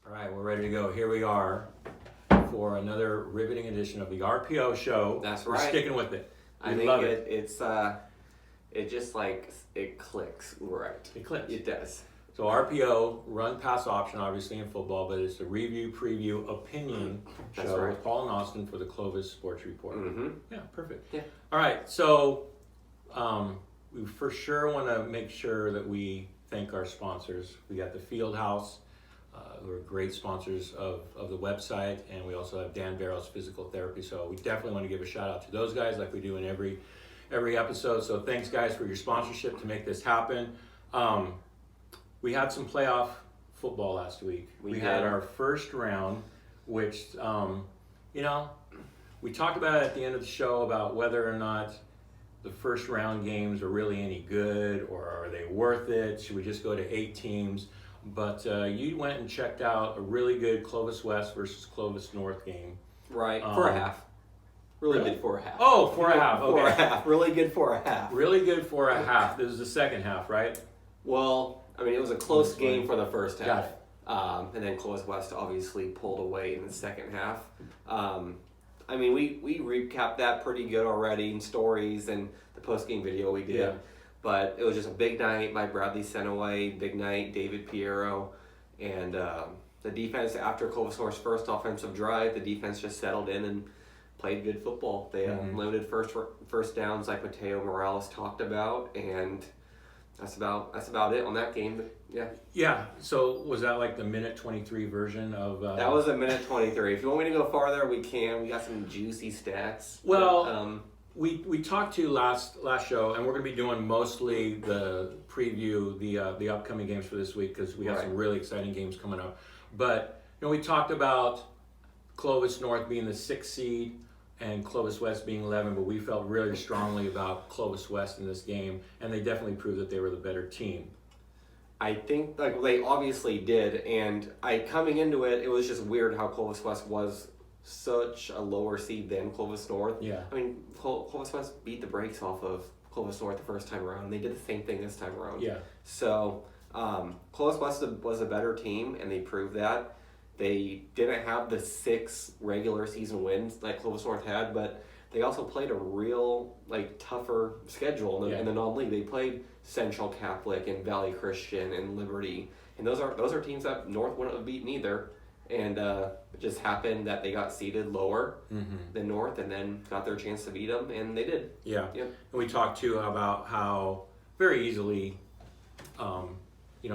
All right, we're ready to go. Here we are for another riveting edition of the RPO Show. That's We're right. sticking with it. I think it just like it clicks right. It clicks. It does. So RPO, run pass option, obviously in football, but it's a review, preview, opinion That's show right. with Paul and Austin for the Clovis Sports Report. Mm-hmm. Yeah, perfect. Yeah. All right, so we for sure want to make sure that we thank our sponsors. We got the Field House, who are great sponsors of the website, and we also have Dan Barrow's Physical Therapy. So we definitely want to give a shout out to those guys like we do in every episode. So thanks guys for your sponsorship to make this happen. We had some playoff football last week. We had our first round, which, we talked about it at the end of the show about whether or not the first round games are really any good or are they worth it? Should we just go to 8 teams? But you went and checked out a really good Clovis West versus Clovis North game. Right, for a half. Really good for a half. Oh, for a half. Okay. For a half. Really good for a half. Really good for a half. This is the second half, right? Well, I mean, it was a close game for the first Got half. it. And then Clovis West obviously pulled away in the second half. I mean, we recapped that pretty good already in stories and the post-game video we did. Yeah. But it was just a big night by Bradley Senaway, big night, David Piero. And the defense, after Clovis North's first offensive drive, the defense just settled in and played good football. They limited first downs like Mateo Morales talked about, and that's about it on that game. But yeah. Yeah. So was that like the minute 23 version of? That was a minute 23. If you want me to go farther, we can. We got some juicy stats. Well, But, we talked to last show, and we're going to be doing mostly the preview, the upcoming games for this week because we have Right. some really exciting games coming up. But we talked about Clovis North being the 6th seed and Clovis West being 11, but we felt really strongly about Clovis West in this game, and they definitely proved that they were the better team. I think like they obviously did, and coming into it, it was just weird how Clovis West was such a lower seed than Clovis North. Yeah. I mean, Clovis West beat the brakes off of Clovis North the first time around. They did the same thing this time around. Yeah. So Clovis West was a better team, and they proved that. They didn't have the 6 regular season wins like Clovis North had, but they also played a real tougher schedule in the non-league. They played Central Catholic and Valley Christian and Liberty, and those are teams that North wouldn't have beaten either. And it just happened that they got seeded lower than North, and then got their chance to beat them, and they did. Yeah. Yep. And we talked too about how very easily,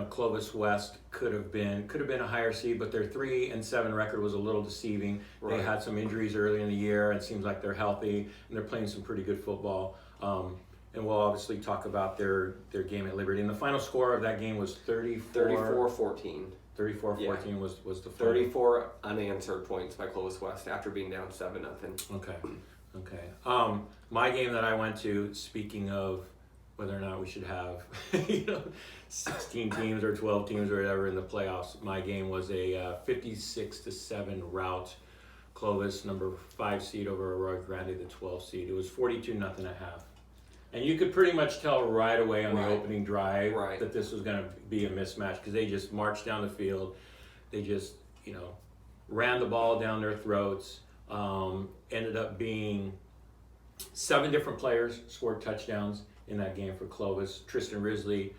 Clovis West could have been a higher seed, but their 3-7 record was a little deceiving. Right. They had some injuries early in the year, and it seems like they're healthy and they're playing some pretty good football. And we'll obviously talk about their game at Liberty. And the final score of that game was 34-14. 34-14 was the final. 34 unanswered points by Clovis West after being down 7-0. Okay. My game that I went to, speaking of whether or not we should have 16 teams or 12 teams or whatever in the playoffs, my game was a 56-7 rout. Clovis, number 5 seed over Arroyo Grande, the 12 seed. It was 42-0 at half. And you could pretty much tell right away on the opening drive that this was going to be a mismatch because they just marched down the field. They just, ran the ball down their throats. Ended up being 7 different players scored touchdowns in that game for Clovis. Tristan Risley,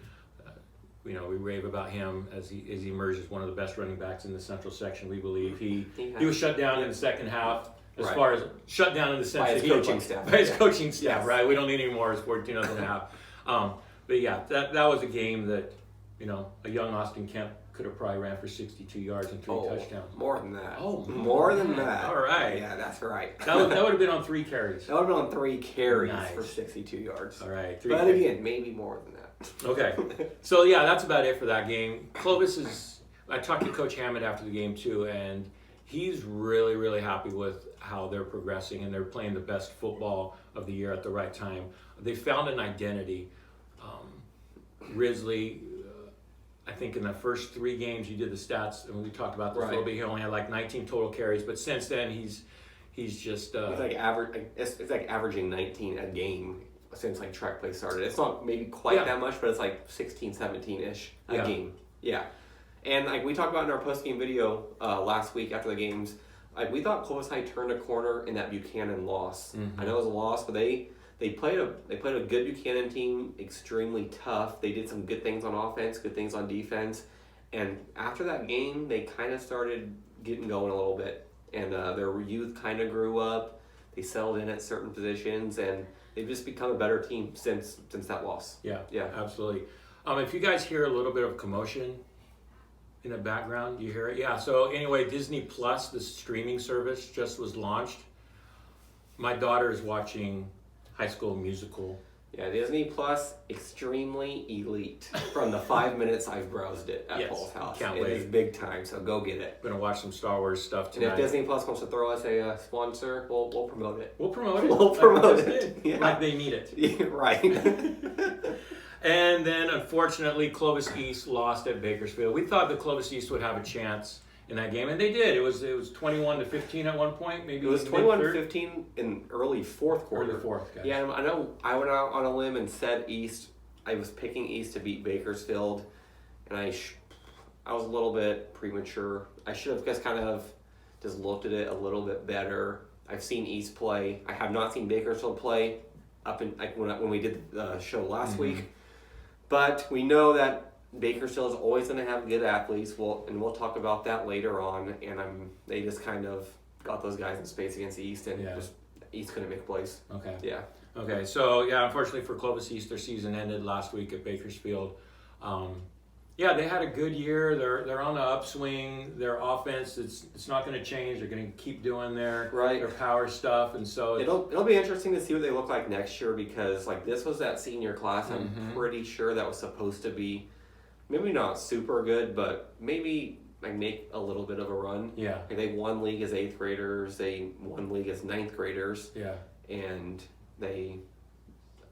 we rave about him as he emerged as one of the best running backs in the central section, we believe. He was shut down in the second half. As far as shut down in the sense by his coaching staff. By his coaching staff, Yes. right? We don't need any more. It's 14-0. But yeah, that was a game that, a young Austin Kemp could have probably ran for 62 yards and 3 touchdowns. More than that. Oh, more than that. All right. Yeah, that's right. That would have been on 3 carries. That would have been on 3 carries Nice. for 62 yards. All right. But again, maybe more than that. Okay. So yeah, that's about it for that game. Clovis I talked to Coach Hammond after the game too, and he's really, really happy with how they're progressing, and they're playing the best football of the year at the right time. They found an identity. Risley, I think in the first 3 games, you did the stats, and we talked about this a little bit. He only had 19 total carries, but since then he's just. It's like averaging 19 a game since track play started. It's not maybe quite that much, but it's 16, 17-ish a game. Yeah. And like we talked about in our post-game video last week after the games, like we thought Clovis High turned a corner in that Buchanan loss. I know it was a loss, but they played a good Buchanan team, extremely tough. They did some good things on offense, good things on defense, and after that game, they kind of started getting going a little bit, and their youth kind of grew up. They settled in at certain positions, and they've just become a better team since that loss. Yeah, Yeah. absolutely. If you guys hear a little bit of commotion in the background, you hear it? Yeah, so anyway, Disney Plus, the streaming service, just was launched. My daughter is watching High School Musical. Yeah, Disney Plus, extremely elite. From the 5 minutes I've browsed it at Yes, Paul's house. can't It wait. is big time, so go get it. I'm going to watch some Star Wars stuff And tonight. if Disney Plus wants to throw us a sponsor, we'll promote it. We'll promote it. We'll promote That's it. good. Yeah. Like they need it. Yeah, right. And then, unfortunately, Clovis East lost at Bakersfield. We thought that Clovis East would have a chance in that game, and they did. It was 21-15 at one point, maybe. It was mid-third. 21-15 in early fourth quarter. Early fourth, okay. Yeah, I know I went out on a limb and said East. I was picking East to beat Bakersfield, and I was a little bit premature. I should have just looked at it a little bit better. I've seen East play. I have not seen Bakersfield play up in like when we did the show last week. But we know that Bakersfield is always going to have good athletes. We'll talk about that later on. And they just kind of got those guys in space against East, and just East couldn't make plays. Okay. Yeah. Okay, so yeah, unfortunately for Clovis East, their season ended last week at Bakersfield. Yeah, they had a good year. They're on the upswing. Their offense, it's not going to change. They're going to keep doing their power stuff, and so it'll be interesting to see what they look like next year, because like this was that senior class. I'm pretty sure that was supposed to be maybe not super good, but maybe like make a little bit of a run. Yeah, like they won league as 8th graders. They won league as 9th graders. Yeah, and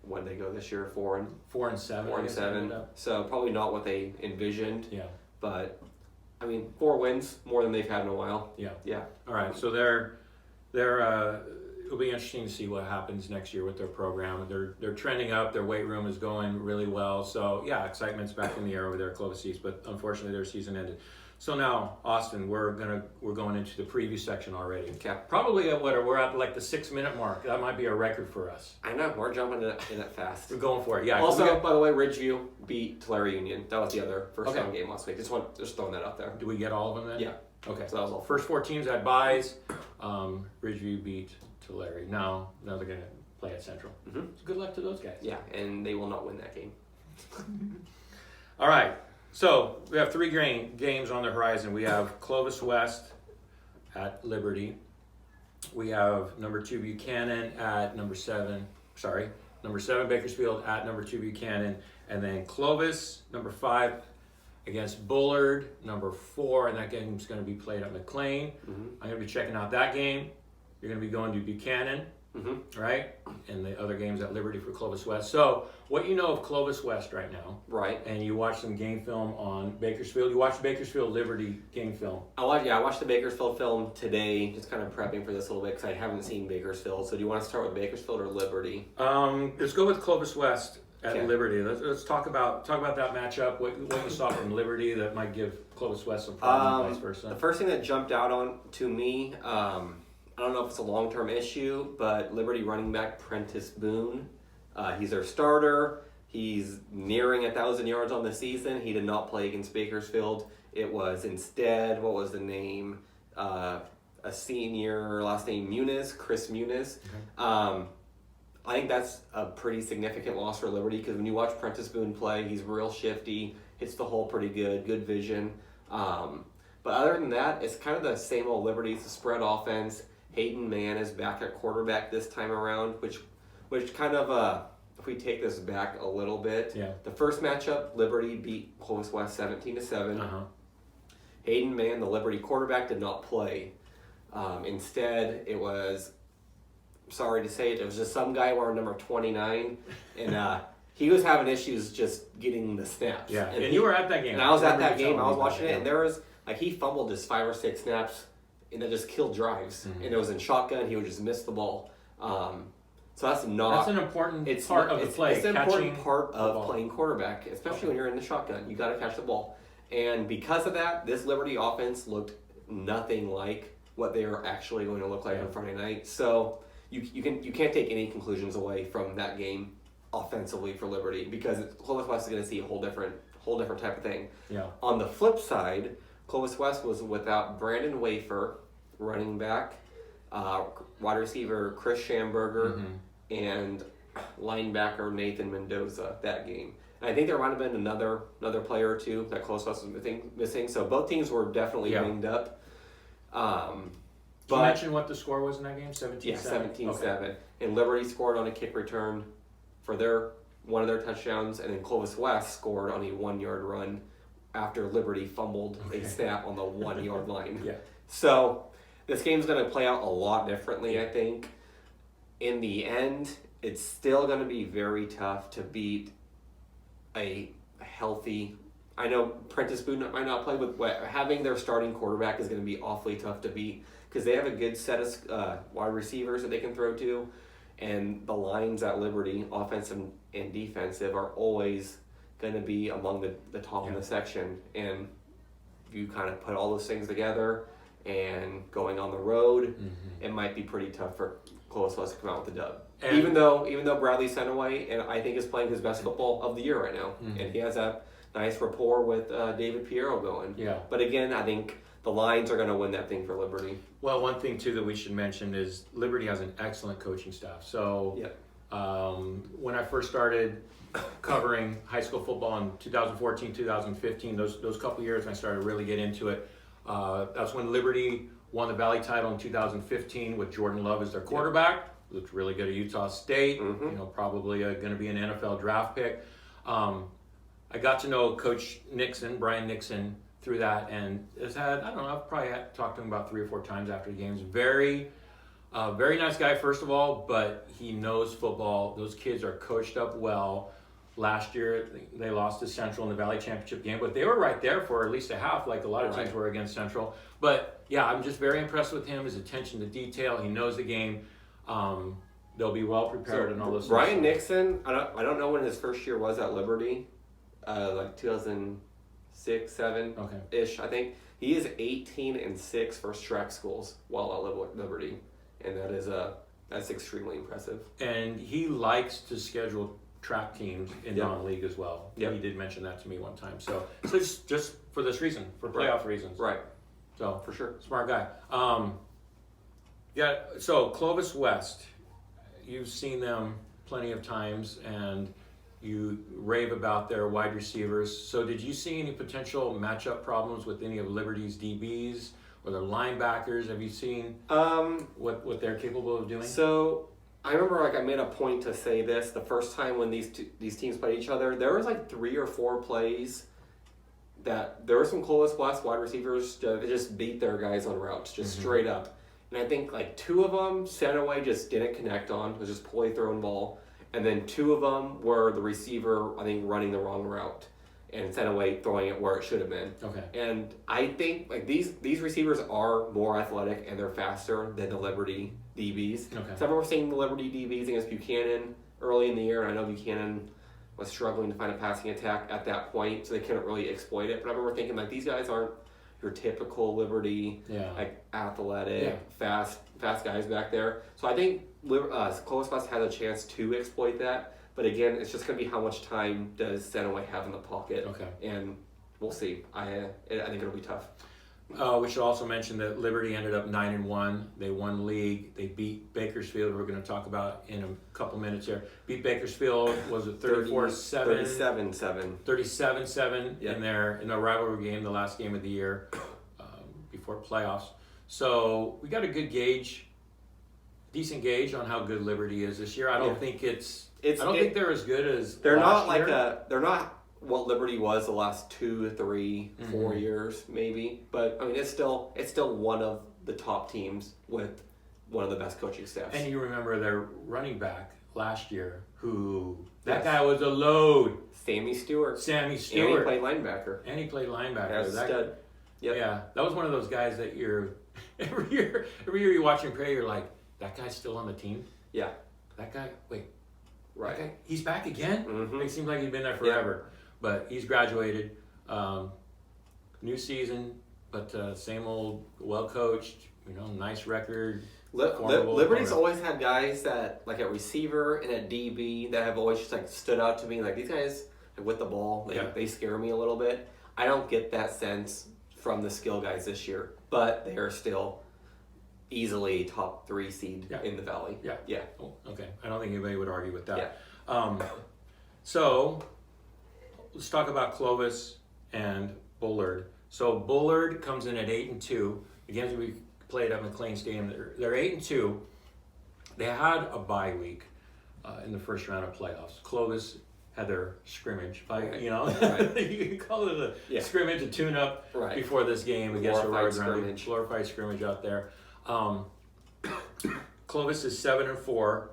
when they go this year, 4-7. 4-7. So probably not what they envisioned. Yeah. But I mean, 4 wins, more than they've had in a while. Yeah. Yeah. All right. So it'll be interesting to see what happens next year with their program. They're trending up. Their weight room is going really well. So yeah, excitement's back in the air over there at Clovis East. But unfortunately, their season ended. So now, Austin, we're going into the preview section already. Okay. Probably we're at like the 6-minute mark. That might be a record for us. I know, we're jumping in it fast. We're going for it. Yeah. Also, by the way, Ridgeview beat Tulare Union. That was the other first round game last week. Just throwing that out there. Do we get all of them then? Yeah. Okay. So that was all. First 4 teams had byes. Ridgeview beat Tulare. Now they're going to play at Central. So good luck to those guys. Yeah, and they will not win that game. All right. So we have 3 games on the horizon. We have Clovis West at Liberty. We have number 2 Buchanan at number 7 Bakersfield at number 2 Buchanan, and then Clovis number 5 against Bullard number 4, and that game's going to be played at McLean. I'm going to be checking out that game. You're going to be going to Buchanan. Right? And the other games at Liberty for Clovis West. So, what you know of Clovis West right now. Right. And you watched some game film on Bakersfield. You watched Bakersfield Liberty game film. I watched the Bakersfield film today, just kind of prepping for this a little bit because I haven't seen Bakersfield. So do you want to start with Bakersfield or Liberty? Let's go with Clovis West at Liberty. Let's talk about that matchup, what you saw from Liberty that might give Clovis West some problems, vice versa. The first thing that jumped out to me, I don't know if it's a long-term issue, but Liberty running back Prentice Boone, he's their starter. He's nearing 1,000 yards on the season. He did not play against Bakersfield. It was instead, what was the name? A senior, last name Chris Muniz. I think that's a pretty significant loss for Liberty because when you watch Prentice Boone play, he's real shifty, hits the hole pretty good vision. But other than that, it's kind of the same old Liberty. It's a spread offense. Hayden Mann is back at quarterback this time around, which kind of, if we take this back a little bit, the first matchup, Liberty beat Clovis West 17-7. Hayden Mann, the Liberty quarterback, did not play. Instead, it was, sorry to say it was just some guy wearing number 29, and he was having issues just getting the snaps. Yeah, and you were at that game. And I was at that game. I was watching it, and there was, he fumbled just 5 or 6 snaps, and that just killed drives. And it was in shotgun. He would just miss the ball. So that's an important part of the play. It's an important part of playing quarterback, especially when you're in the shotgun. You got to catch the ball. And because of that, this Liberty offense looked nothing like what they are actually going to look like on Friday night. So you can't take any conclusions away from that game offensively for Liberty, because Clovis West is going to see a whole different type of thing. Yeah. On the flip side, Clovis West was without Brandon Wafer, running back, wide receiver Chris Schamberger, and linebacker Nathan Mendoza that game. And I think there might have been another player or two that Clovis West was missing. So both teams were definitely banged up. Did you mention what the score was in that game? 17-7? Yeah, 17-7. Okay. And Liberty scored on a kick return for one of their touchdowns, and then Clovis West scored on a 1-yard run after Liberty fumbled a snap on the 1-yard line. Yeah. So this game's going to play out a lot differently, I think. In the end, it's still going to be very tough to beat a healthy... I know Prentice Boone might not play, but having their starting quarterback is going to be awfully tough to beat, because they have a good set of wide receivers that they can throw to, and the lines at Liberty, offensive and defensive, are always going to be among the top of the section. And if you kind of put all those things together and going on the road, it might be pretty tough for Clovis West to come out with a dub. And even though Bradley Senaway, and I think, is playing his best football of the year right now, and he has that nice rapport with David Piero going. Yeah. But again, I think the Lions are going to win that thing for Liberty. Well, one thing too that we should mention is Liberty has an excellent coaching staff. So when I first started covering high school football in 2014, 2015, those couple years when I started to really get into it, that's when Liberty won the Valley title in 2015 with Jordan Love as their quarterback. Looked really good at Utah State. Probably going to be an NFL draft pick. I got to know Coach Brian Nixon, through that, and has had, I don't know, I've probably talked to him about 3 or 4 times after the games. Very nice guy, first of all, but he knows football. Those kids are coached up well. Last year, they lost to Central in the Valley Championship game, but they were right there for at least a half, like a lot of teams were against Central. But yeah, I'm just very impressed with him, his attention to detail. He knows the game. They'll be well prepared and all those. Brian Nixon, I don't know when his first year was at Liberty, like 2006, 7 ish. I think he is 18-6 for track schools while at Liberty, and that's extremely impressive. And he likes to schedule track teams in non-league as well. He did mention that to me one time. So just for this reason, for playoff reasons. Right. So for sure, smart guy. So Clovis West, you've seen them plenty of times, and you rave about their wide receivers. So did you see any potential matchup problems with any of Liberty's DBs or their linebackers? Have you seen what they're capable of doing? So I remember, I made a point to say this the first time when these teams played each other. There was 3 or 4 plays that there were some Clovis West wide receivers that just beat their guys on routes, just straight up. And I think 2 of them, Senaway just didn't connect on. It was just poorly thrown ball. And then 2 of them were the receiver, I think, running the wrong route, and Senaway throwing it where it should have been. Okay. And I think these receivers are more athletic and they're faster than the Liberty DBs. Okay. So I remember seeing the Liberty DBs against Buchanan early in the year, and I know Buchanan was struggling to find a passing attack at that point, so they couldn't really exploit it. But I remember thinking, these guys aren't your typical Liberty, athletic, fast guys back there. So I think Clovis West has a chance to exploit that. But again, it's just going to be how much time does Senaway have in the pocket. Okay. And we'll see. I think it'll be tough. We should also mention that Liberty ended up 9-1. They won league. They beat Bakersfield. We're going to talk about in a couple minutes here. Beat Bakersfield, was it 34-7? 37-7. 37-7 in their rivalry game, the last game of the year before playoffs. So we got a good decent gauge on how good Liberty is this year. I don't think I don't think they're as good as they're not year. They're not what Liberty was the last 2, 3, 4 years maybe, but I mean it's still one of the top teams with one of the best coaching staffs. And you remember their running back last year, that guy was a load. Sammy Stewart. And he played linebacker. As a stud. Yep. Yeah, that was one of those guys that every year you watch him play, you're like, that guy's still on the team? Yeah. That guy, wait. Right. That guy, he's back again? It seems like he's been there forever. Yeah. But he's graduated. new season, but same old, well coached, nice record. Liberty's always had guys that, like at receiver and at DB, that have always just like stood out to me. Like these guys with the ball, they scare me a little bit. I don't get that sense from the skill guys this year, but they are still easily top 3 seed in the Valley. Yeah. Oh, okay. I don't think anybody would argue with that. Yeah. So let's talk about Clovis and Bullard. So Bullard comes in at 8-2. Again, we played at McLean Stadium. They're 8-2. They had a bye week in the first round of playoffs. Clovis had their scrimmage. You can call it a scrimmage, a tune-up before this game against a glorified scrimmage out there. Clovis is 7-4.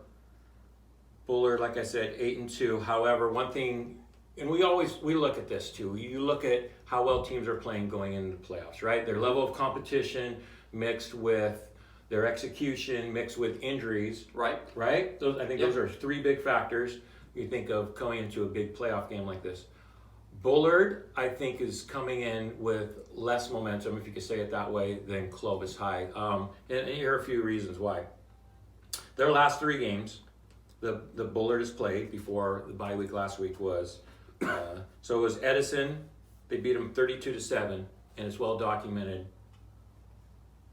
Bullard, like I said, 8-2. However, one thing, and we look at this too. You look at how well teams are playing going into the playoffs, right? Their level of competition mixed with their execution, mixed with injuries, right? I think those are 3 big factors. You think of going into a big playoff game like this. Bullard, I think, is coming in with less momentum, if you could say it that way, than Clovis High. And here are a few reasons why. Their last 3 games, the Bullard has played before the bye week last week was. So it was Edison. They beat them 32-7, and it's well documented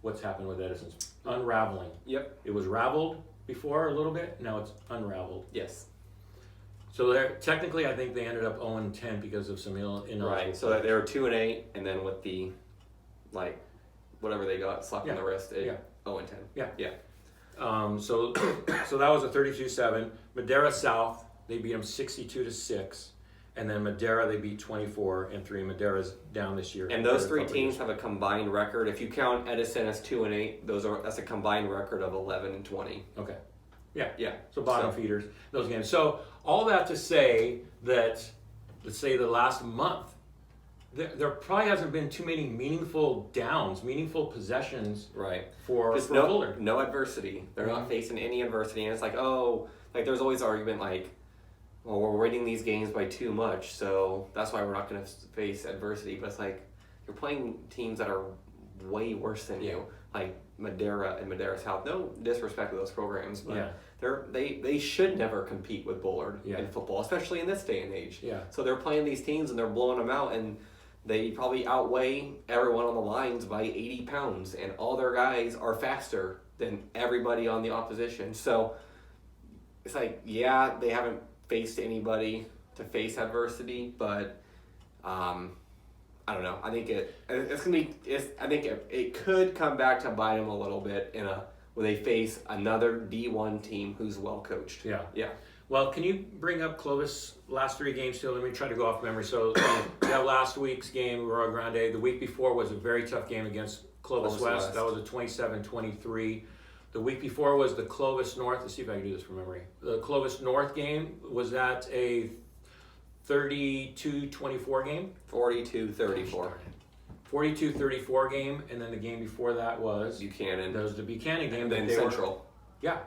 what's happened with Edison's unraveling. Yep. It was raveled before a little bit. Now it's unraveled. Yes. So technically, I think they ended up 0-10 because of some ineligible. Right. So they were 2-8, and then with the, whatever they got slapped on the wrist, 0-10. Yeah. Yeah. So that was a 32-7. Madera South, they beat them 62-6, and then Madera they beat 24-3. Madera's down this year. And those 3 teams have a combined record. If you count Edison as 2-8, that's a combined record of 11-20. Okay. Yeah. So bottom feeders, those games. So all that to say that, let's say the last month, there probably hasn't been too many meaningful downs, meaningful possessions for Bullard. No adversity. They're not facing any adversity. And it's there's always argument well, we're winning these games by too much, so that's why we're not going to face adversity. But it's you're playing teams that are way worse than you, like Madera and Madera South. No disrespect to those programs, but they should never compete with Bullard in football, especially in this day and age. Yeah. So they're playing these teams and they're blowing them out, and they probably outweigh everyone on the lines by 80 pounds, and all their guys are faster than everybody on the opposition. So it's they haven't faced anybody to face adversity, but I don't know. I think it could come back to bite them a little bit when they face another D1 team who's well coached. Yeah. Well, can you bring up Clovis last 3 games too? Let me try to go off memory. So that last week's game, Rio Grande. The week before was a very tough game against Clovis West. That was a 27-23. The week before was the Clovis North. Let's see if I can do this from memory. The Clovis North game, was that a 32-24 game? 42-34. 42-34 game, and then the game before that was Buchanan. That was the Buchanan game. And then Central.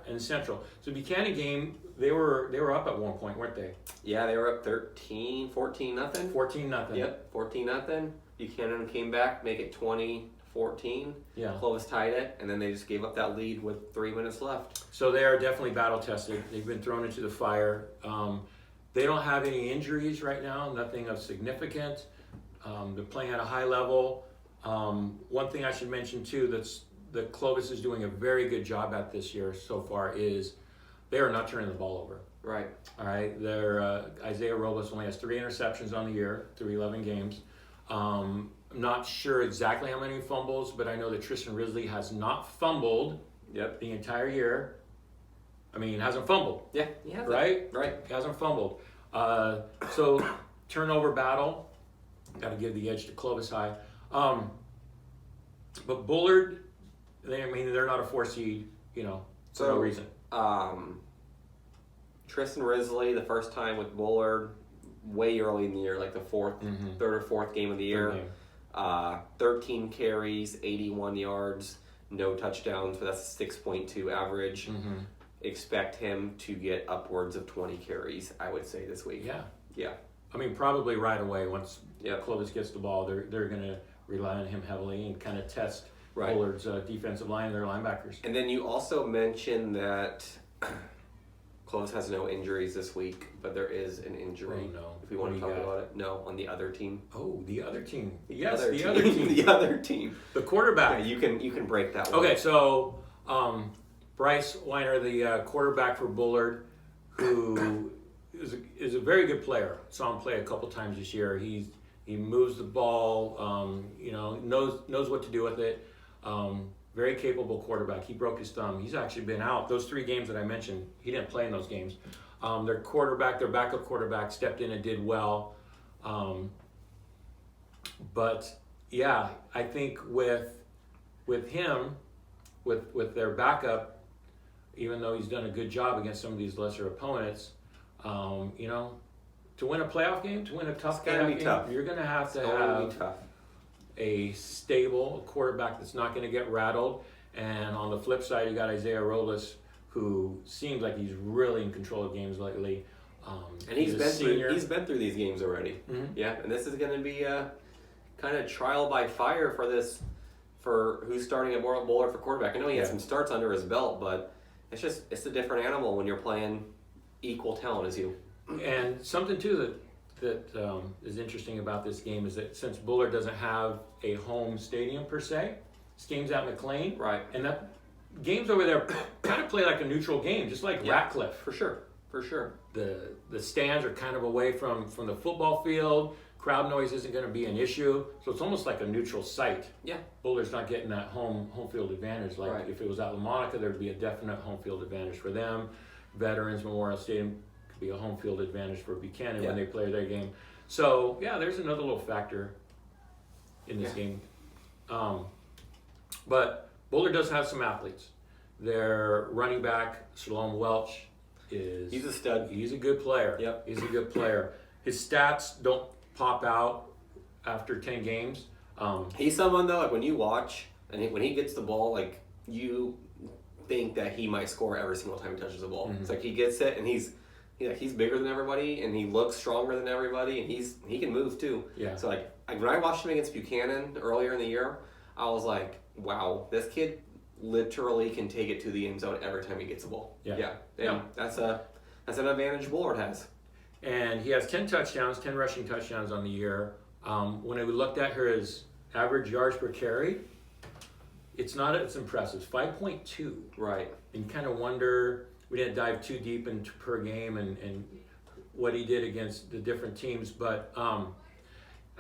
And Central. So Buchanan game, they were up at one point, weren't they? Yeah, they were up 14-0. 14-0. Yep, 14-0. Buchanan came back, make it 20-14. Yeah. Clovis tied it, and then they just gave up that lead with 3 minutes left. So they are definitely battle tested. They've been thrown into the fire. They don't have any injuries right now, nothing of significance. They're playing at a high level. One thing I should mention too that Clovis is doing a very good job at this year so far is they are not turning the ball over. Right. All right. Their Isaiah Robles only has 3 interceptions on the year through 11 games. I'm not sure exactly how many fumbles, but I know that Tristan Risley has not fumbled the entire year. I mean, hasn't fumbled. Yeah, he hasn't. Right. He hasn't fumbled. So turnover battle. Got to give the edge to Clovis High. But Bullard, they're not a 4 seed, for no reason. Tristan Risley, the first time with Bullard, way early in the year, like the third or fourth game of the year. 13 carries, 81 yards, no touchdowns, but that's a 6.2 average. Mm-hmm. Expect him to get upwards of 20 carries, I would say, this week. Yeah. Probably right away once Clovis gets the ball, they're going to rely on him heavily and kind of test Right. Bullard's defensive line, their linebackers. And then you also mentioned that Clovis has no injuries this week, but there is an injury. Oh, no. If we want to What talk do you got? about it. No, on the other team. Oh, the other team. The Yes, other the team. other team. The other team. The quarterback. Yeah, you can break that one. Okay, so Bryce Weiner, the quarterback for Bullard, who is a very good player. Saw him play a couple times this year. He moves the ball, knows what to do with it. Very capable quarterback. He broke his thumb. He's actually been out. Those 3 games that I mentioned, he didn't play in those games. Their backup quarterback stepped in and did well. But yeah, I think with him, with their backup, even though he's done a good job against some of these lesser opponents, to win a playoff game, to win a tough playoff game, tough. You're going to have to It's going to have be tough. a stable quarterback that's not going to get rattled. And on the flip side, you got Isaiah Robles, who seems like he's really in control of games lately. And he's a been senior. he's been through these games already. Mhm. Yeah, and this is going to be a kind of trial by fire for who's starting at Bullard for quarterback. I know he has some starts under his belt, but it's a different animal when you're playing equal talent as you. And something too that is interesting about this game is that since Bullard doesn't have a home stadium per se, this game's at McLean, Right. and that games over there kind of play like a neutral game, just like Ratcliffe. For sure. The stands are kind of away from the football field. Crowd noise isn't going to be an issue, so it's almost like a neutral site. Yeah. Bullard's not getting that home field advantage. Like Right. if it was at La Monica, there'd be a definite home field advantage for them. Veterans Memorial Stadium could be a home field advantage for Buchanan when they play their game. So yeah, there's another little factor in this game. But Bullard does have some athletes. Their running back, Shalom Welch, He's a stud. He's a good player. Yep. He's a good player. His stats don't pop out after 10 games. He's someone though, like when you watch and when he gets the ball, like you think that he might score every single time he touches the ball. Mhm. It's like he gets it and he's bigger than everybody and he looks stronger than everybody and he can move too. Yeah. So like when I watched him against Buchanan earlier in the year, I was like, wow, this kid literally can take it to the end zone every time he gets the ball. Yeah. And that's an advantage Bullard has. And he has 10 rushing touchdowns on the year. When I looked at his average yards per carry, it's impressive. 5.2. Right. And you kind of wonder, we didn't dive too deep into per game and what he did against the different teams, but I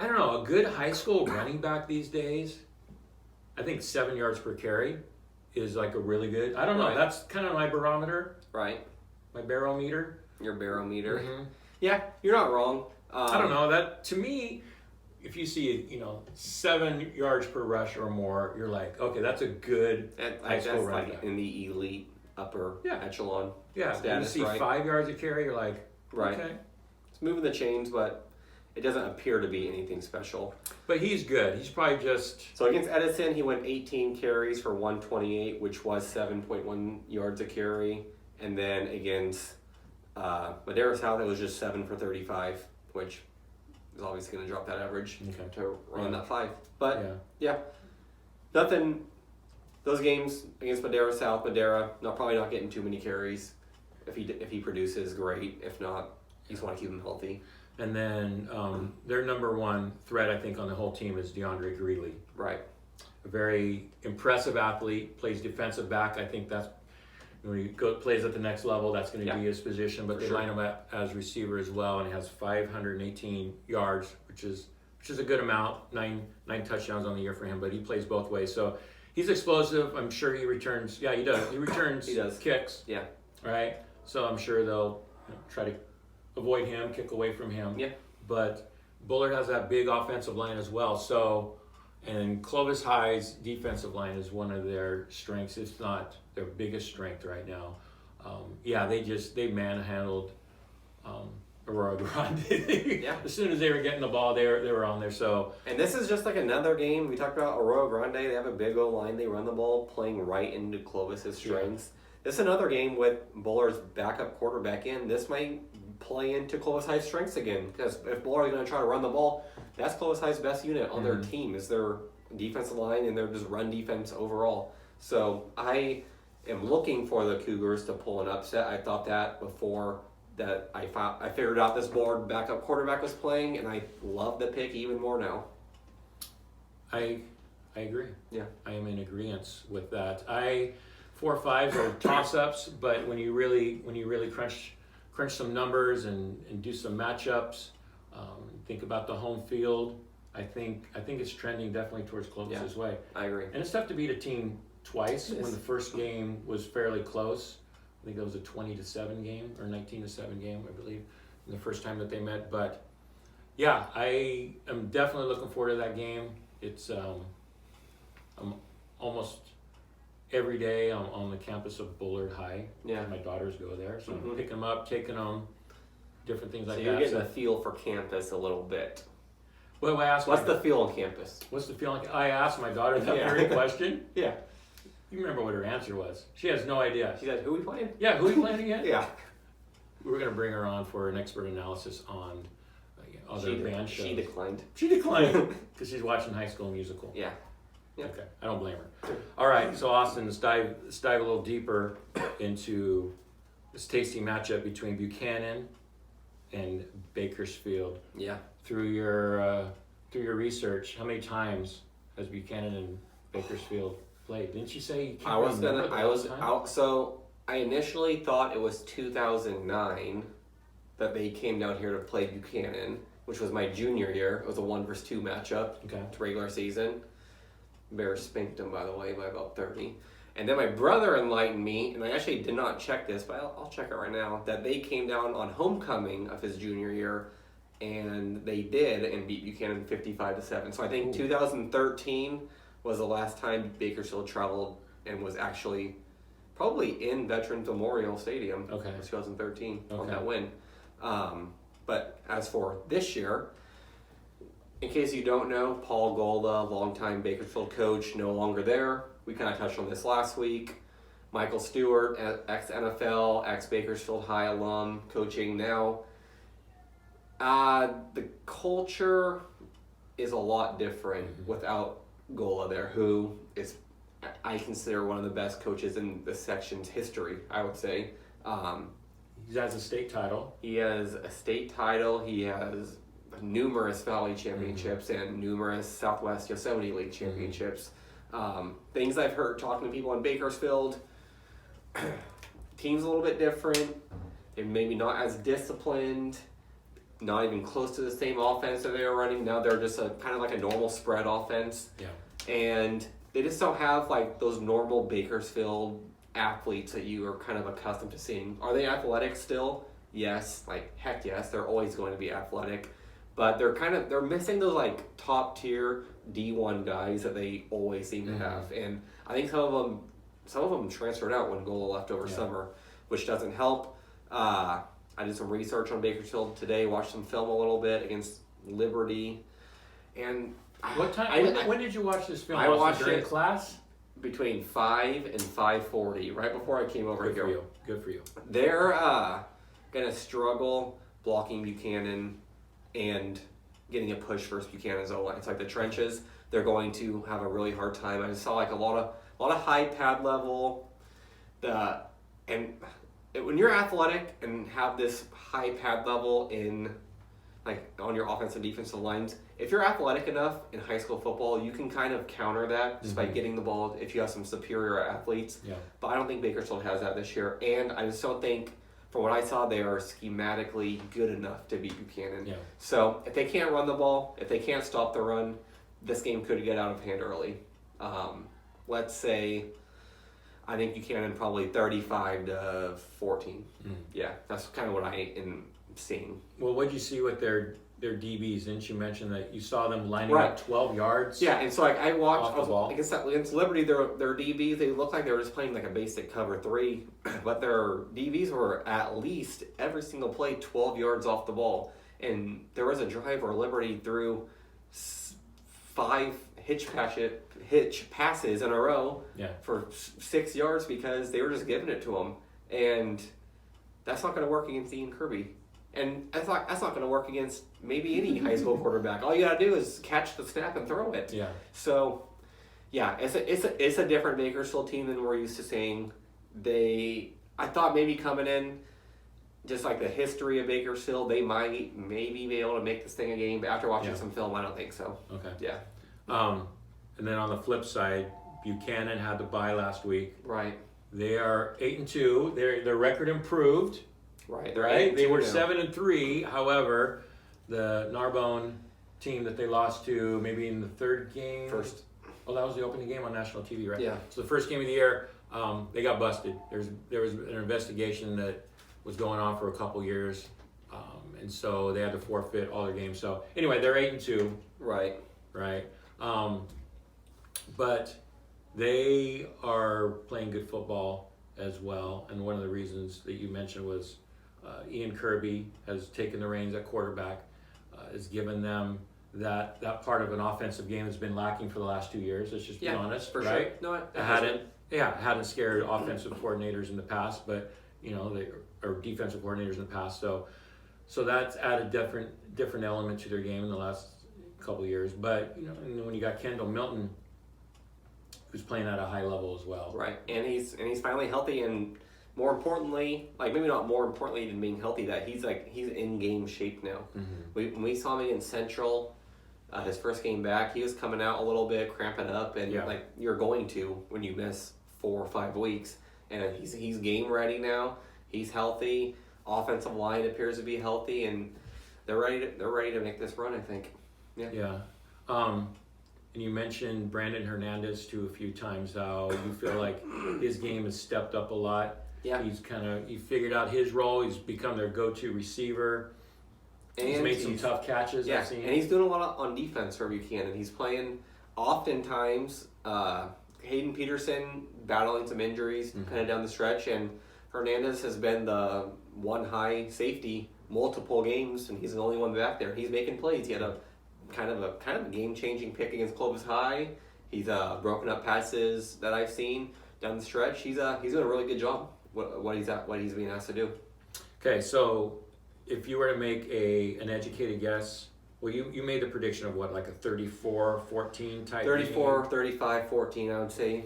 don't know, a good high school running back these days, I think 7 yards per carry is like a really good, I don't know, that's kind of my barometer. Right. My barometer. Your barometer. Mm-hmm. Yeah, you're not wrong. I don't know, that to me, if you see 7 yards per rush or more, you're like, okay, that's a good high school that's running like back. in the elite upper echelon. Yeah, status, you see right? 5 yards a carry, you're like, Right. okay. It's moving the chains, but it doesn't appear to be anything special. But he's good. He's probably just... So against Edison, he went 18 carries for 128, which was 7.1 yards a carry. And then against Madera South, it was just 7 for 35, which is obviously going to drop that average to run that 5. But yeah, nothing. Those games against Madera South, probably not getting too many carries. If he produces, great. If not, you just want to keep him healthy. And then their number one threat, I think, on the whole team is DeAndre Greeley. Right. A very impressive athlete, plays defensive back. I think that's when he plays at the next level, that's going to be his position. But they line him up as receiver as well, and he has 518 yards, which is a good amount. Nine touchdowns on the year for him, but he plays both ways. So he's explosive. I'm sure he returns. Yeah, he does. He returns kicks. Yeah. Right. So I'm sure they'll try to avoid him, kick away from him. Yeah. But Bullard has that big offensive line as well. So, and Clovis High's defensive line is one of their strengths. It's not their biggest strength right now. They manhandled Aurora Grande. As soon as they were getting the ball, they were on there. So. And this is just like another game. We talked about Aurora Grande. They have a big O line. They run the ball, playing right into Clovis's strengths. This is another game with Bullard's backup quarterback in. This might play into Clovis High's strengths again, because if Bullard is going to try to run the ball, that's Clovis High's best unit on their team is their defensive line and their just run defense overall. So I am looking for the Cougars to pull an upset. I thought that before that I figured out this Bullard backup quarterback was playing, and I love the pick even more now. I agree. Yeah. I am in agreement with that. 4-5s are toss-ups, but when you really crunch some numbers and do some matchups, think about the home field. I think it's trending definitely towards Clovis's way. I agree. And it's tough to beat a team twice when the first game was fairly close. I think it was a 20-7 game or 19-7 game, I believe, the first time that they met. But yeah, I am definitely looking forward to that game. It's I'm almost every day on the campus of Bullard High. Yeah. My daughters go there, so I'm picking them up, taking them, different things like that. So you're getting a feel for campus a little bit. Well, I asked What's the feel on campus? What's the feeling? I asked my daughter that very question. Yeah. You remember what her answer was? She has no idea. She said, "Who are we playing?" Yeah, who are we playing again? Yeah. We're going to bring her on for an expert analysis on other band shows. She declined. She declined because she's watching High School Musical. Yeah. Yeah. Okay, I don't blame her. All right, so Austin, let's dive a little deeper into this tasty matchup between Buchanan and Bakersfield. Yeah. Through your research, how many times has Buchanan and Bakersfield played? Didn't you say you can't So I initially thought it was 2009 that they came down here to play Buchanan, which was my junior year. It was a 1-2 matchup. Okay. To regular season. Bears spanked them, by the way, by about 30. And then my brother enlightened me, and I actually did not check this, but I'll check it right now, that they came down on homecoming of his junior year, and they did, and beat Buchanan 55-7. So I think 2013 was the last time Bakersfield traveled and was actually probably in Veterans Memorial Stadium. Okay. 2013 on that win. But as for this year, in case you don't know, Paul Golda, longtime Bakersfield coach, no longer there. We kind of touched on this last week. Michael Stewart, ex-NFL, ex-Bakersfield High alum, coaching now. The culture is a lot different without Golda there, who is, I consider, one of the best coaches in the section's history, I would say. He has a state title. He has a state title. He has numerous Valley championships and numerous Southwest Yosemite League championships. Things I've heard talking to people in Bakersfield, team's a little bit different. They're maybe not as disciplined, not even close to the same offense that they were running. Now they're just kind of like a normal spread offense. Yeah. And they just don't have like those normal Bakersfield athletes that you are kind of accustomed to seeing. Are they athletic still? Yes, like heck yes, they're always going to be athletic. But they're missing those like top tier D1 guys that they always seem to have. And I think some of them transferred out when Gola left over summer, which doesn't help. I did some research on Bakersfield today, watched some film a little bit against Liberty. And what time? When did you watch this film? I watched during it class between 5 and 5:40, right before I came over here. Good for you. They're gonna struggle blocking Buchanan and getting a push versus Buchanan's O-line. It's like the trenches. They're going to have a really hard time. I just saw like a lot of high pad level. When you're athletic and have this high pad level in like on your offensive defensive lines, if you're athletic enough in high school football, you can kind of counter that just by getting the ball if you have some superior athletes. Yeah. But I don't think Bakersfield has that this year, and I just don't think, from what I saw, they are schematically good enough to beat Buchanan. Yeah. So if they can't run the ball, if they can't stop the run, this game could get out of hand early. Let's say, I think Buchanan probably 35-14. Yeah, that's kind of what I am seeing. Well, what did you see with their DBs? Didn't you mention that you saw them lining up 12 yards? Yeah, and so like I watched against Liberty, their DBs, they looked like they were just playing like a basic cover 3, but their DBs were at least every single play 12 yards off the ball. And there was a drive where Liberty threw 5 hitch passes in a row for 6 yards because they were just giving it to them. And that's not going to work against Ian Kirby. And that's not going to work against maybe any high school quarterback. All you gotta do is catch the snap and throw it. Yeah. So, yeah, it's a different Bakersfield team than we're used to seeing. I thought maybe coming in, just like the history of Bakersfield, they might maybe be able to make this thing a game. But after watching some film, I don't think so. Okay. Yeah. And then on the flip side, Buchanan had the bye last week. Right. They are 8-2. Their record improved. Right. They were 7-3. However, the Narbonne team that they lost to maybe in the third game. First. Oh, that was the opening game on national TV, right? Yeah. So the first game of the year, they got busted. There was an investigation that was going on for a couple years, and so they had to forfeit all their games. So anyway, they're 8-2. Right. Right. But they are playing good football as well, and one of the reasons that you mentioned was Ian Kirby has taken the reins at quarterback, has given them that part of an offensive game that's been lacking for the last 2 years. Let's just be honest, for right? sure. No, hadn't scared offensive coordinators in the past, but they are defensive coordinators in the past. So that's added different element to their game in the last couple of years. But and when you got Kendall Milton, who's playing at a high level as well, right? And he's finally healthy, and more importantly, like maybe not more importantly than being healthy, that he's in game shape now. Mm-hmm. When we saw him against Central, his first game back, he was coming out a little bit, cramping up, and like you're going to when you miss 4 or 5 weeks. And he's game ready now. He's healthy. Offensive line appears to be healthy, and they're ready to make this run, I think. Yeah. Yeah. And you mentioned Brandon Hernandez too a few times. How you feel like his game has stepped up a lot. Yeah. He figured out his role. He's become their go-to receiver. And he's made some tough catches. Yeah, I've seen. And he's doing a lot on defense for Buchanan. He's playing oftentimes. Hayden Peterson battling some injuries kind of down the stretch, and Hernandez has been the one high safety multiple games, and he's the only one back there. He's making plays. He had a kind of a game-changing pick against Clovis High. He's broken up passes that I've seen down the stretch. He's doing a really good job. What he's being asked to do. Okay, so if you were to make an educated guess, well, you made the prediction of what, like a 34-14 type 34, game? 35, 14, I would say.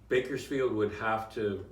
Bakersfield would have to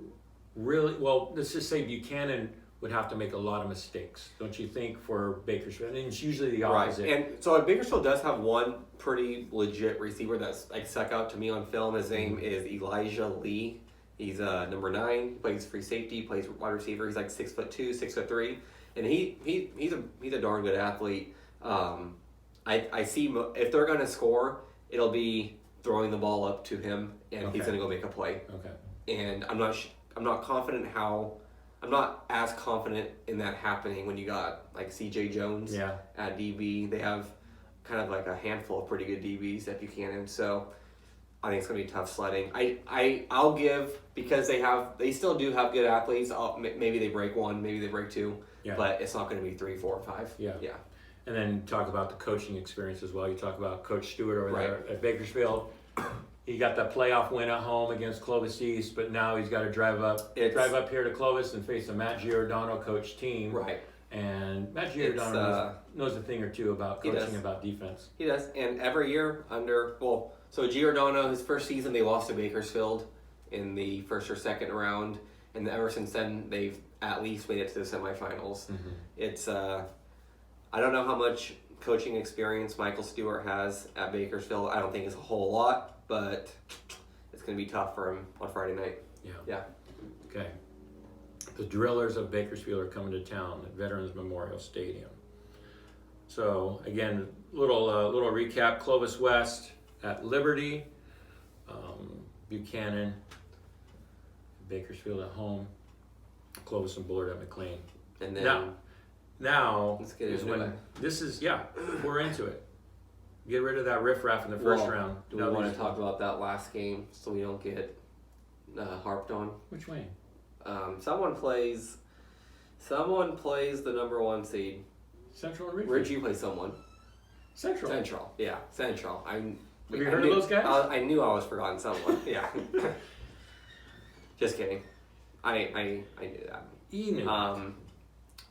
really, well, let's just say Buchanan would have to make a lot of mistakes, don't you think, for Bakersfield? And it's usually the opposite. Right, and so Bakersfield does have one pretty legit receiver that's stuck out to me on film. His name is Elijah Lee. He's number 9. He plays free safety, plays wide receiver. He's like 6'2", 6'3", and he's a darn good athlete. I see if they're gonna score, it'll be throwing the ball up to him, and he's gonna go make a play. Okay. And I'm not confident how. I'm not as confident in that happening when you got like C.J. Jones at DB. They have kind of like a handful of pretty good DBs at Buchanan, so I think it's gonna be tough sledding. I'll give, because they still do have good athletes. Maybe they break 1, maybe they break 2, but it's not gonna be 3, 4, 5. Yeah. And then talk about the coaching experience as well. You talk about Coach Stewart over there at Bakersfield. He got that playoff win at home against Clovis East, but now he's got to drive up here to Clovis and face a Matt Giordano coach team. Right. And Matt Giordano knows a thing or two about coaching, about defense. He does. And every year so Giordano, his first season, they lost to Bakersfield in the first or second round. And ever since then, they've at least made it to the semifinals. Mm-hmm. It's, I don't know how much coaching experience Michael Stewart has at Bakersfield. I don't think it's a whole lot, but it's going to be tough for him on Friday night. Yeah. Okay. The Drillers of Bakersfield are coming to town at Veterans Memorial Stadium. So again, little recap: Clovis West at Liberty, Buchanan, Bakersfield at home, Clovis and Bullard at McLean. And then now let's get is into when it. This is we're into it. Get rid of that riffraff in the first round. Do we want to talk about that last game so we don't get harped on? Which way? Someone plays the number 1 seed. Central and Ridgeview. Ridgeview plays someone. Central. Yeah, Central. Have you heard of those guys? I knew I was forgotten someone. Yeah. Just kidding. I knew that. You knew.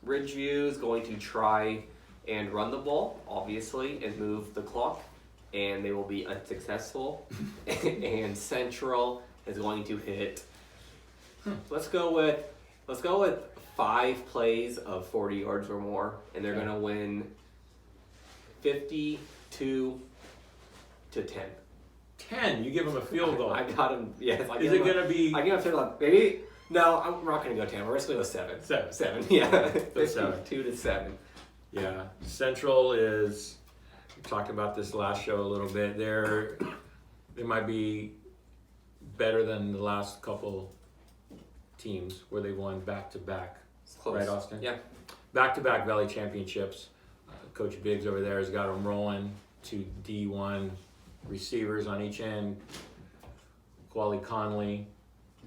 Ridgeview is going to try and run the ball, obviously, and move the clock, and they will be unsuccessful. And Central is going to hit. Let's go with 5 plays of 40 yards or more, and they're gonna win 52-10. 10. You give them a field goal. I got him. Yes. Is it gonna be? I give him a field goal. Maybe. No, I'm not gonna go 10. We're just gonna go 7. 7. Yeah. 52-7. Yeah. Central is. We talked about this last show a little bit. They might be better than the last couple teams where they won back to back. Right, Austin? Yeah. Back to back Valley championships. Coach Biggs over there has got them rolling to D1 receivers on each end. Quali Conley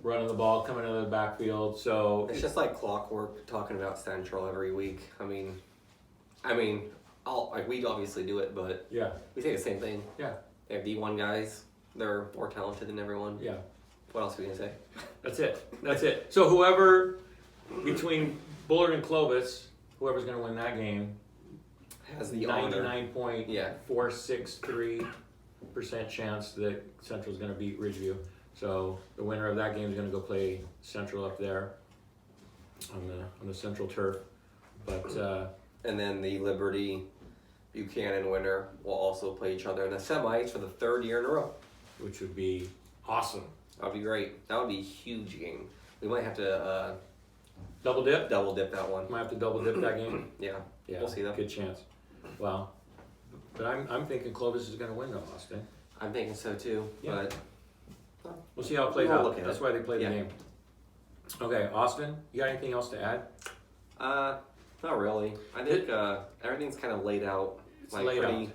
running the ball, coming out of the backfield. So it's just like clockwork talking about Central every week. I mean, we obviously do it, but yeah, we say the same thing. Yeah. They have D1 guys. They're more talented than everyone. Yeah. What else are we gonna say? That's it. So whoever between Bullard and Clovis, whoever's going to win that game, has the 99.463% chance that Central's going to beat Ridgeview. So the winner of that game is going to go play Central up there on the Central turf. But and then the Liberty Buchanan winner will also play each other in the semis for the 3rd year in a row, which would be awesome. That would be great. That would be a huge game. We might have to double dip that one. Might have to double dip that game. Yeah, we'll see that. Good chance. Wow. But I'm thinking Clovis is going to win though, Austin. I'm thinking so too. Yeah. But we'll see how it plays out. That's why they play the game. Okay, Austin, you got anything else to add? Not really. I think everything's kind of laid out. It's laid out.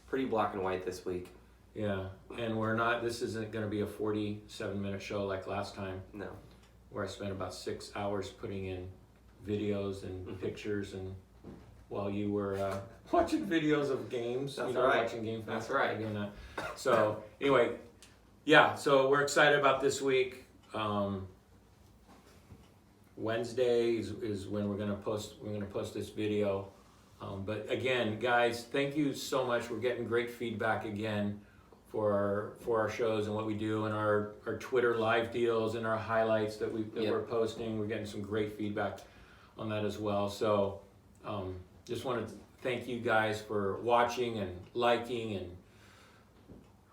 Pretty black and white this week. Yeah, and this isn't going to be a 47-minute show like last time. No. Where I spent about 6 hours putting in videos and pictures, and while you were watching videos of games, That's right. Watching game. That's right. Doing that. So anyway, yeah. So we're excited about this week. Wednesday is when we're gonna post. We're gonna post this video. But again, guys, thank you so much. We're getting great feedback again for our shows and what we do, and our Twitter live deals and our highlights that we're posting. We're getting some great feedback on that as well. So just want to thank you guys for watching and liking and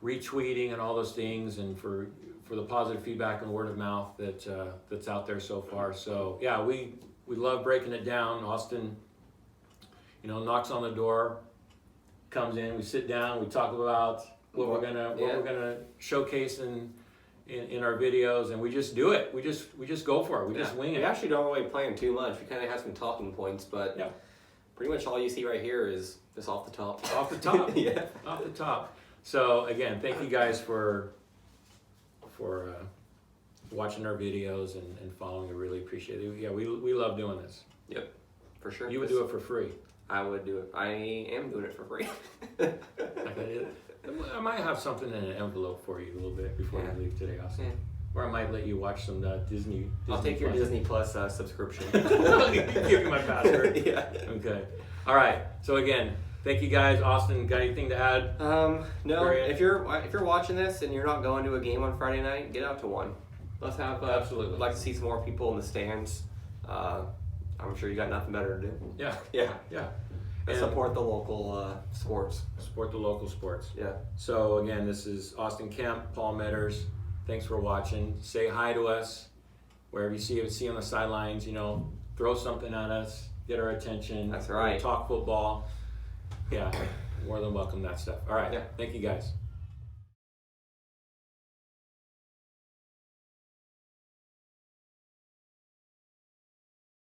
retweeting and all those things, and for the positive feedback and word of mouth that's out there so far. So yeah, we love breaking it down. Austin, knocks on the door, comes in, we sit down, we talk about what we're gonna showcase in our videos, and we just do it. We just go for it. We just wing it. We actually don't really plan too much. We kind of have some talking points, but pretty much all you see right here is just off the top. Off the top. Yeah. Off the top. So again, thank you guys for watching our videos and following. I really appreciate it. Yeah, we love doing this. Yep, for sure. You would do it for free. I would do it. I am doing it for free. I might have something in an envelope for you a little bit before we leave today, Austin. Yeah. Or I might let you watch some Disney. I'll take your Plus. Disney Plus subscription. Give me my password. Yeah. Okay. All right. So again, thank you guys. Austin, got anything to add? No. If you're watching this and you're not going to a game on Friday night, get out to one. Let's have absolutely. I'd like to see some more people in the stands. I'm sure you got nothing better to do. Yeah. Yeah. Yeah. And support the local sports. Support the local sports. Yeah. So again, this is Austin Kemp, Paul Meadors. Thanks for watching. Say hi to us wherever you see on the sidelines. Throw something at us, get our attention. That's right. Talk football. Yeah, more than welcome that stuff. All right. Yeah. Thank you guys.